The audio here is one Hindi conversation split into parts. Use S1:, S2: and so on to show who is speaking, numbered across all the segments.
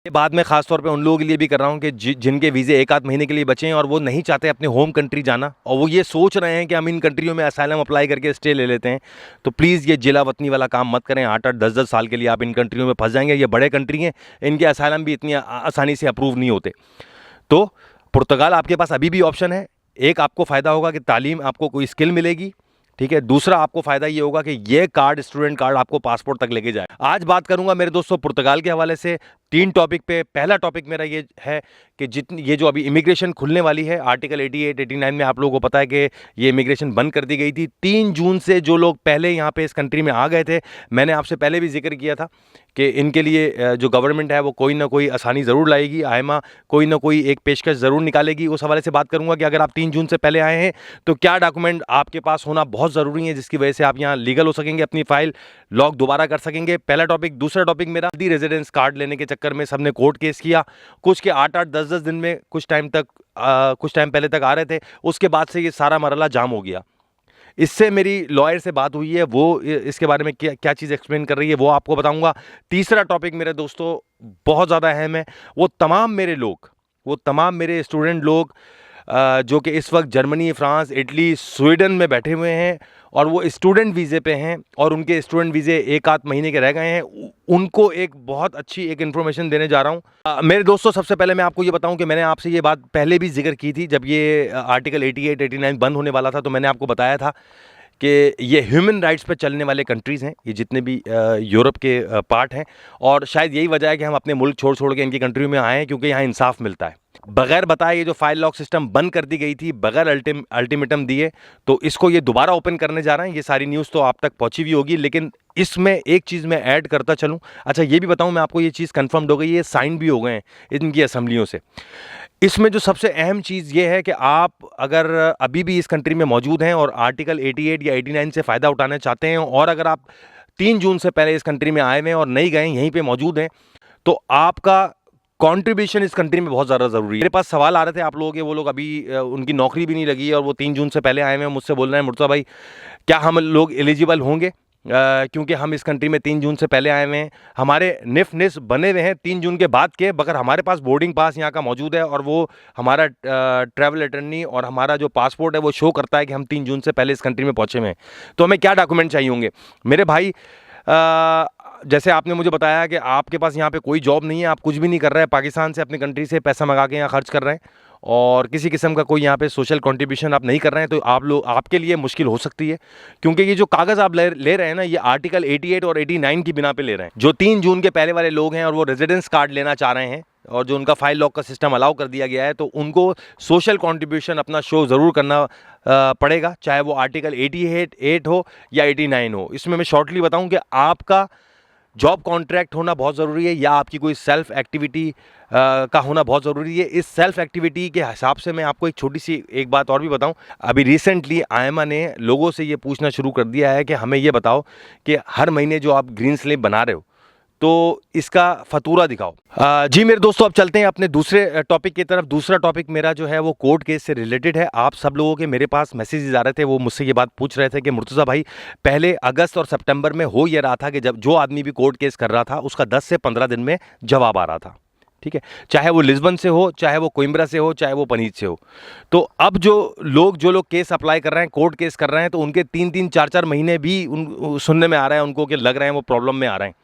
S1: ये बात मैं खास तौर पे उन लोगों के लिए भी कर रहा हूँ कि जिनके वीज़े एक आध महीने के लिए बचे हैं और वो नहीं चाहते अपने होम कंट्री जाना, और वो ये सोच रहे हैं कि हम इन कंट्रियों में असाइलम अप्लाई करके स्टे ले लेते हैं। तो प्लीज़ ये जिला वतनी वाला काम मत करें। 8-8 10-10 साल के लिए आप इन कंट्रियों में फंस जाएंगे। ये बड़े कंट्री हैं, इनके असाइलम भी इतनी आसानी से अप्रूव नहीं होते। तो पुर्तगाल आपके पास अभी भी ऑप्शन है। एक आपको फ़ायदा होगा कि तालीम, आपको कोई स्किल मिलेगी, ठीक है। दूसरा आपको फायदा ये होगा कि ये कार्ड, स्टूडेंट कार्ड, आपको पासपोर्ट तक लेके जाए। आज बात करूंगा मेरे दोस्तों पुर्तगाल के हवाले से 3 टॉपिक पे। पहला टॉपिक मेरा ये है कि जितनी ये जो अभी इमिग्रेशन खुलने वाली है, आर्टिकल 88 89 में आप लोगों को पता है कि ये इमिग्रेशन बंद कर दी गई थी। 3 जून से जो लोग पहले यहाँ पे इस कंट्री में आ गए थे, मैंने आपसे पहले भी जिक्र किया था कि इनके लिए जो गवर्नमेंट है वो कोई ना कोई आसानी ज़रूर लाएगी। आयमा कोई ना कोई एक पेशकश ज़रूर निकालेगी। उस हवाले से बात करूंगा कि अगर आप 3 जून से पहले आए हैं तो क्या डॉक्यूमेंट आपके पास होना बहुत ज़रूरी है, जिसकी वजह से आप यहाँ लीगल हो सकेंगे, अपनी फाइल लॉक दोबारा कर सकेंगे। पहला टॉपिक। दूसरा टॉपिक मेरा, रेजिडेंस कार्ड लेने के चक्कर में सबने कोर्ट केस किया। कुछ के 8-8 10-10 दिन में, कुछ टाइम पहले तक आ रहे थे, उसके बाद से ये सारा मरला जाम हो गया। इससे मेरी लॉयर से बात हुई है, वो इसके बारे में क्या चीज़ एक्सप्लेन कर रही है वो आपको बताऊंगा। तीसरा टॉपिक मेरे दोस्तों बहुत ज़्यादा अहम है। वो तमाम मेरे स्टूडेंट लोग जो कि इस वक्त जर्मनी, फ्रांस, इटली, स्वीडन में बैठे हुए हैं और वो स्टूडेंट वीज़े पे हैं और उनके स्टूडेंट वीज़े एक आध महीने के रह गए हैं, उनको एक बहुत अच्छी एक इन्फॉर्मेशन देने जा रहा हूँ। मेरे दोस्तों सबसे पहले मैं आपको ये बताऊं कि मैंने आपसे ये बात पहले भी जिक्र की थी जब ये आर्टिकल 88 89 बंद होने वाला था। तो मैंने आपको बताया था कि ये ह्यूमन राइट्स पे चलने वाले कंट्रीज़ हैं, ये जितने भी यूरोप के पार्ट हैं, और शायद यही वजह है कि हम अपने मुल्क छोड़ छोड़ के इनकी कंट्रियों में आए हैं, क्योंकि यहाँ इंसाफ मिलता है। बगैर बताए ये जो फाइल लॉक सिस्टम बंद कर दी गई थी, बगैर अल्टीमेटम दिए, तो इसको ये दोबारा ओपन करने जा रहे हैं। ये सारी न्यूज़ तो आप तक पहुंची हुई होगी, लेकिन इसमें एक चीज़ मैं ऐड करता चलूं। अच्छा, ये भी बताऊं मैं आपको, ये चीज़ कंफर्म्ड हो गई, ये साइन भी हो गए हैं इनकी असेंबलियों से। इसमें जो सबसे अहम चीज़ ये है कि आप अगर अभी भी इस कंट्री में मौजूद हैं और आर्टिकल 88 या 89 से फ़ायदा उठाना चाहते हैं, और अगर आप 3 जून से पहले इस कंट्री में आए हुए हैं और नहीं गए, यहीं पे मौजूद हैं, तो आपका कंट्रीब्यूशन इस कंट्री में बहुत ज़्यादा ज़रूरी है। मेरे पास सवाल आ रहे थे आप लोगों के, वो लोग अभी उनकी नौकरी भी नहीं लगी है और वो 3 जून से पहले आए हुए हैं, मुझसे बोल रहे हैं मुर्तज़ा भाई क्या हम लोग एलिजिबल होंगे, क्योंकि हम इस कंट्री में 3 जून से पहले आए हुए हैं, हमारे निस बने हुए हैं 3 जून के बाद के, मगर हमारे पास बोर्डिंग पास यहाँ का मौजूद है और वो हमारा ट्रैवल अटर्नी और हमारा जो पासपोर्ट है वो शो करता है कि हम 3 जून से पहले इस कंट्री में पहुँचे हुए हैं। तो हमें क्या डॉक्यूमेंट चाहिए होंगे मेरे भाई? जैसे आपने मुझे बताया कि आपके पास यहाँ पे कोई जॉब नहीं है, आप कुछ भी नहीं कर रहे हैं, पाकिस्तान से अपनी कंट्री से पैसा मंगा के यहाँ खर्च कर रहे हैं और किसी किस्म का कोई यहाँ पे सोशल कंट्रीब्यूशन आप नहीं कर रहे हैं, तो आपके लिए मुश्किल हो सकती है, क्योंकि ये जो कागज़ आप ले रहे हैं ना, ये आर्टिकल 88 और 89 की बिना पे ले रहे हैं। जो 3 जून के पहले वाले लोग हैं और वो रेजिडेंस कार्ड लेना चाह रहे हैं और जो उनका फाइल लॉक का सिस्टम अलाउ कर दिया गया है, तो उनको सोशल कंट्रीब्यूशन अपना शो ज़रूर करना पड़ेगा, चाहे वो आर्टिकल 88 हो या 89 हो। इसमें मैं शॉर्टली बताऊं कि आपका जॉब कॉन्ट्रैक्ट होना बहुत ज़रूरी है या आपकी कोई सेल्फ एक्टिविटी का होना बहुत ज़रूरी है। इस सेल्फ एक्टिविटी के हिसाब से मैं आपको एक छोटी सी एक बात और भी बताऊं। अभी रिसेंटली आयमा ने लोगों से ये पूछना शुरू कर दिया है कि हमें ये बताओ कि हर महीने जो आप ग्रीन स्लिप बना रहे हो तो इसका फतूरा दिखाओ। जी मेरे दोस्तों, अब चलते हैं अपने दूसरे टॉपिक की तरफ। दूसरा टॉपिक मेरा जो है वो कोर्ट केस से रिलेटेड है। आप सब लोगों के मेरे पास मैसेजेस आ रहे थे, वो मुझसे ये बात पूछ रहे थे कि मुर्तज़ा भाई, पहले अगस्त और सितंबर में हो ये रहा था कि जब जो आदमी भी कोर्ट केस कर रहा था उसका 10 से 15 दिन में जवाब आ रहा था, ठीक है, चाहे वो लिस्बन से हो, चाहे वो कोइम्ब्रा से हो, चाहे वो पनीत से हो। तो अब जो लोग केस अप्लाई कर रहे हैं, कोर्ट केस कर रहे हैं, तो उनके 3-3 4-4 महीने भी सुनने में आ रहा है उनको कि लग रहे हैं वो प्रॉब्लम में आ रहे हैं,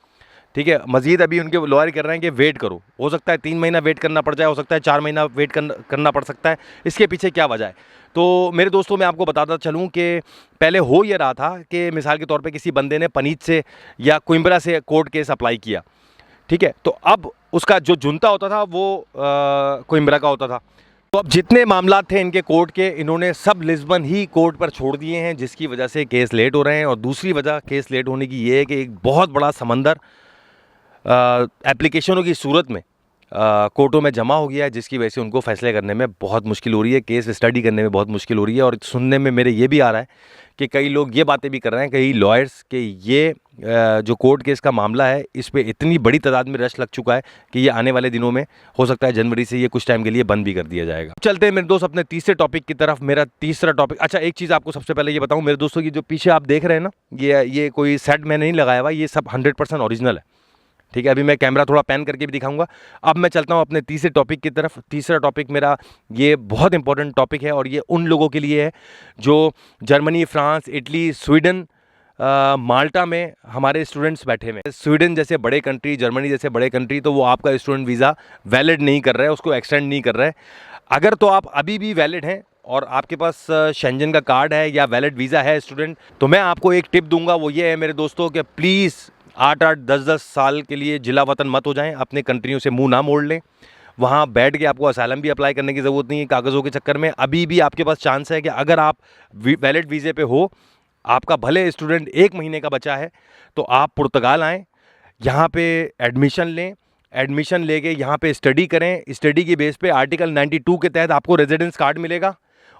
S1: ठीक है। मजीद अभी उनके लॉयर कह रहे हैं कि वेट करो, हो सकता है 3 महीना वेट करना पड़ जाए, हो सकता है 4 महीना वेट करना पड़ सकता है। इसके पीछे क्या वजह है? तो मेरे दोस्तों, मैं आपको बताता चलूँ कि पहले हो ये रहा था कि मिसाल के तौर पे किसी बंदे ने पनीत से या कोइम्ब्रा से कोर्ट केस अप्लाई किया, ठीक है, तो अब उसका जो जुनता होता था वो कोइम्ब्रा का होता था। तो अब जितने मामला थे इनके कोर्ट के, इन्होंने सब लिस्बन ही कोर्ट पर छोड़ दिए हैं, जिसकी वजह से केस लेट हो रहे हैं। और दूसरी वजह केस लेट होने की ये है कि एक बहुत बड़ा समंदर एप्लीकेशनों की सूरत में कोर्टों में जमा हो गया है, जिसकी वजह से उनको फैसले करने में बहुत मुश्किल हो रही है, केस स्टडी करने में बहुत मुश्किल हो रही है। और सुनने में मेरे ये भी आ रहा है कि कई लोग ये बातें भी कर रहे हैं, कई लॉयर्स, कि ये जो कोर्ट केस का मामला है इस पे इतनी बड़ी तादाद में रश लग चुका है कि ये आने वाले दिनों में हो सकता है जनवरी से ये कुछ टाइम के लिए बंद भी कर दिया जाएगा। चलते हैं मेरे दोस्त अपने तीसरे टॉपिक की तरफ। मेरा तीसरा टॉपिक, अच्छा एक चीज़ आपको सबसे पहले ये बताऊँ मेरे दोस्तों की, जो पीछे आप देख रहे हैं ना, ये कोई सेट मैंने नहीं लगाया हुआ, ये सब 100% ओरिजिनल है, ठीक है, अभी मैं कैमरा थोड़ा पैन करके भी दिखाऊंगा। अब मैं चलता हूं अपने तीसरे टॉपिक की तरफ। तीसरा टॉपिक मेरा ये बहुत इंपॉर्टेंट टॉपिक है और ये उन लोगों के लिए है जो जर्मनी, फ्रांस, इटली, स्वीडन, माल्टा में हमारे स्टूडेंट्स बैठे हुए हैं। स्वीडन जैसे बड़े कंट्री, जर्मनी जैसे बड़े कंट्री, तो वो आपका स्टूडेंट वीज़ा वैलिड नहीं कर रहा है, उसको एक्सटेंड नहीं कर रहा है। अगर तो आप अभी भी वैलिड हैं और आपके पास शेंजन का कार्ड है या वैलिड वीज़ा है स्टूडेंट, तो मैं आपको एक टिप दूंगा, वो ये है मेरे दोस्तों कि प्लीज़ 8-8, 10-10 साल के लिए जिला वतन मत हो जाएं, अपने कंट्रियों से मुंह ना मोड़ लें। वहाँ बैठ के आपको असाइलम भी अप्लाई करने की ज़रूरत नहीं है कागज़ों के चक्कर में। अभी भी आपके पास चांस है कि अगर आप वैलिड वीज़े पे हो, आपका भले स्टूडेंट 1 महीने का बचा है, तो आप पुर्तगाल आएँ, यहाँ पे एडमिशन लें, एडमिशन लेके यहाँ पे स्टडी करें। स्टडी की बेस पे आर्टिकल 92 के तहत आपको रेजिडेंस कार्ड मिलेगा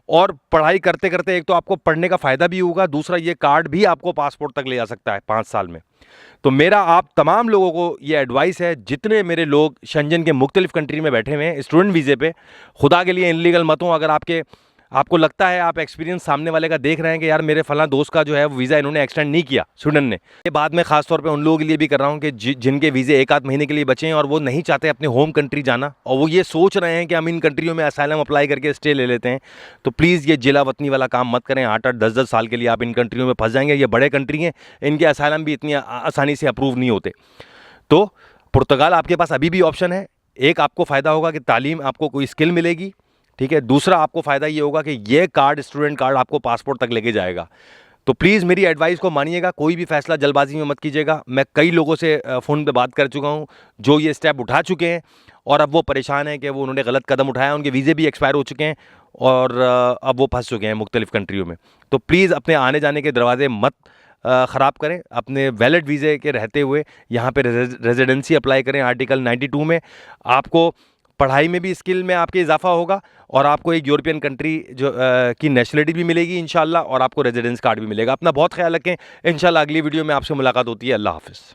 S1: और पढ़ाई करते करते एक तो आपको पढ़ने का फ़ायदा भी होगा, दूसरा ये कार्ड भी आपको पासपोर्ट तक ले जा सकता है 5 साल में। तो मेरा आप तमाम लोगों को ये एडवाइस है, जितने मेरे लोग शेंजन के मुख्तलिफ कंट्री में बैठे हुए हैं स्टूडेंट वीज़े पे, खुदा के लिए इनलीगल मत हो। अगर आपको लगता है, आप एक्सपीरियंस सामने वाले का देख रहे हैं कि यार मेरे फलां दोस्त का जो है वो वीज़ा इन्होंने एक्सटेंड नहीं किया स्वीडन ने, ये बात मैं खास तौर पे उन लोगों के लिए भी कर रहा हूँ कि जिनके वीज़े 1-8 महीने के लिए बचे हैं और वो नहीं चाहते अपने होम कंट्री जाना, और वो ये सोच रहे हैं कि हम इन कंट्रियों में असाइलम अप्लाई करके स्टे ले लेते हैं, तो प्लीज़ ये जिला वतनी वाला काम मत करें। 8-8, 10-10 साल के लिए आप इन कंट्रियों में फंस जाएंगे। ये बड़े कंट्री हैं, इनके असाइलम भी इतनी आसानी से अप्रूव नहीं होते। तो पुर्तगाल आपके पास अभी भी ऑप्शन है। एक आपको फ़ायदा होगा कि तालीम, आपको कोई स्किल मिलेगी, ठीक है। दूसरा आपको फ़ायदा ये होगा कि ये कार्ड, स्टूडेंट कार्ड, आपको पासपोर्ट तक लेके जाएगा। तो प्लीज़ मेरी एडवाइस को मानिएगा, कोई भी फैसला जल्दबाजी में मत कीजिएगा। मैं कई लोगों से फ़ोन पे बात कर चुका हूँ जो ये स्टेप उठा चुके हैं और अब वो परेशान हैं कि वो उन्होंने गलत कदम उठाया, उनके वीज़े भी एक्सपायर हो चुके हैं और अब वो फंस चुके हैं मुख्तलिफ़ कंट्रियों में। तो प्लीज़ अपने आने जाने के दरवाजे मत ख़राब करें। अपने वैलिड वीज़े के रहते हुए यहाँ पे रेजिडेंसी अप्लाई करें। आर्टिकल 92 में आपको पढ़ाई में भी स्किल में आपके इजाफा होगा और आपको एक यूरोपियन कंट्री जो की नेशनलिटी भी मिलेगी इंशाल्लाह, और आपको रेजिडेंस कार्ड भी मिलेगा। अपना बहुत ख्याल रखें। इंशाल्लाह अगली वीडियो में आपसे मुलाकात होती है। अल्लाह हाफ़िज़।